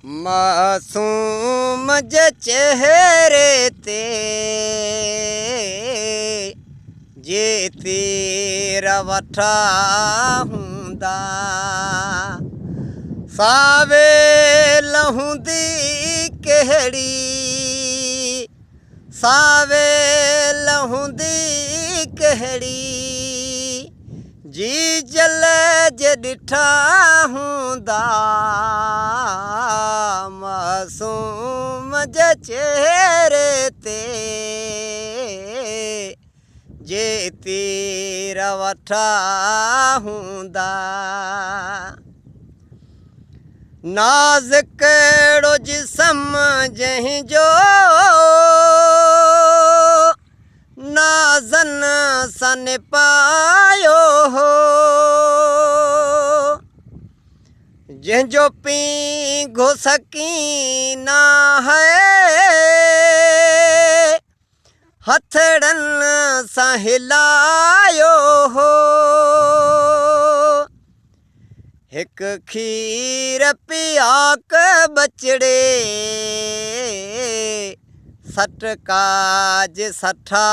मासूम जे चेहरे ते जे तेरा वठा हुंदा सावे लहुंदी केहड़ी सावे लहुंदी केहड़ी जी जल जे ॾिठा हुंदा मासूम जे चेहरे ते जे तेरा वठा हुंदा नाज़ कहिड़ो जिस्म जंहिंजो नाज़न सन पायो हो जंहिंजो पींघो सकीना है हथड़नि सां हिलायो हो हिक खीर पियाक बचड़े सट काज सठा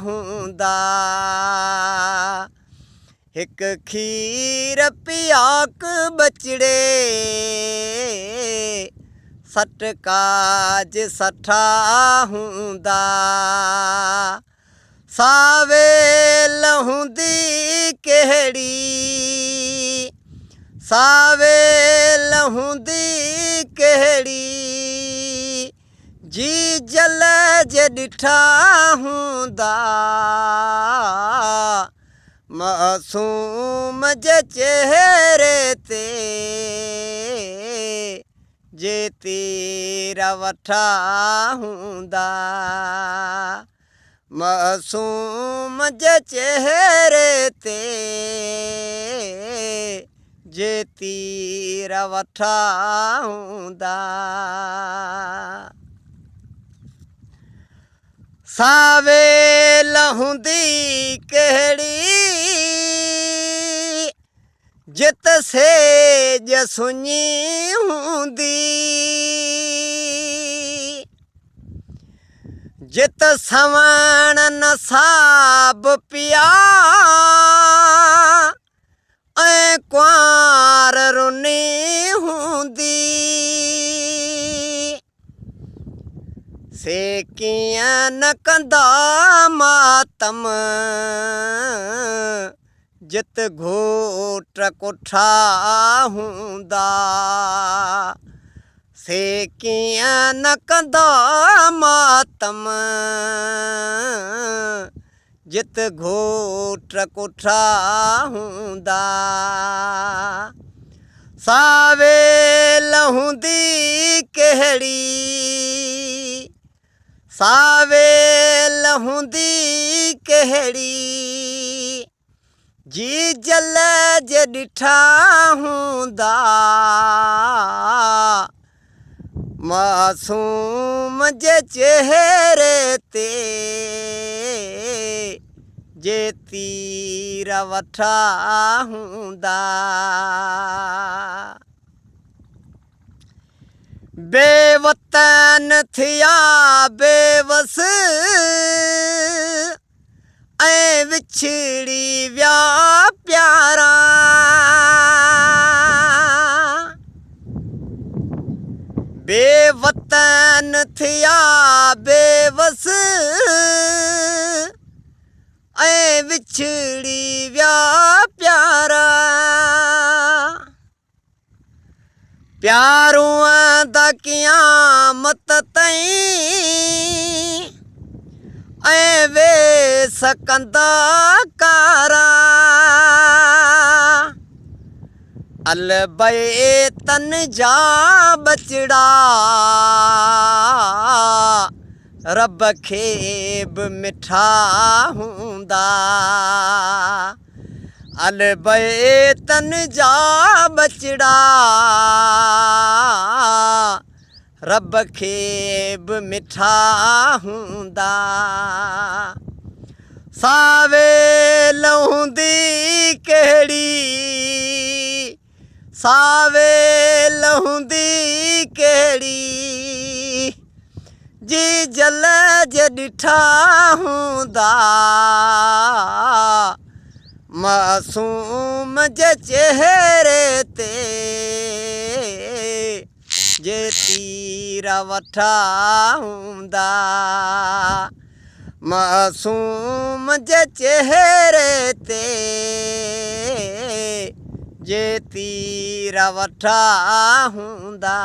हुंदा हिक खीर पियाक बचड़े सट काज सठा हुंदा सावे लहुंदी केहड़ी सावे लहुंदी केहड़ी जी जल जे ॾिठा हुंदा मासूम जे चेहरे ते जे तेरा वठा हुंदा मासूम जे चेहरे ते जे तेरा वठा हुंदा सावे लहुंदी केहड़ी जित सेज सुञी हुंदी जित सवण नसाब पिया ऐं कुंवार रुनी हुंदी से कीअं न कंदा मातम जित घोट कोठा हुंदा से कीअं न कंदा मातम जित घोट कोठा हुंदा सावे लहुंदी केहड़ी सावे लहुंदी केहड़ी जी जल जे ॾिठा हुंदा मासूम जे चेहरे ते जे तेरा वठा हुंदा बेवतन थिया बेवस ऐं विछड़ी विया प्यारा बेवतन थिया बेवस ऐं विछड़ी विया प्यारा प्यारूअ दा क़यामत ताईं ऐं वेस कंदा कारा अलबैतन जा बचड़ा रब खे बि मिठा हुंदा अलबैतन जा बचड़ा रब खे बि मिठा हुंदा सावे लहुंदी केहड़ी सावे लहुंदी कहिड़ी जी जल जे ॾिठा हूंदा मासूम जे चेहरे ते जे तीर वठा हूंदा मासूम जे चेहरे ते जे तीर वठा हूंदा।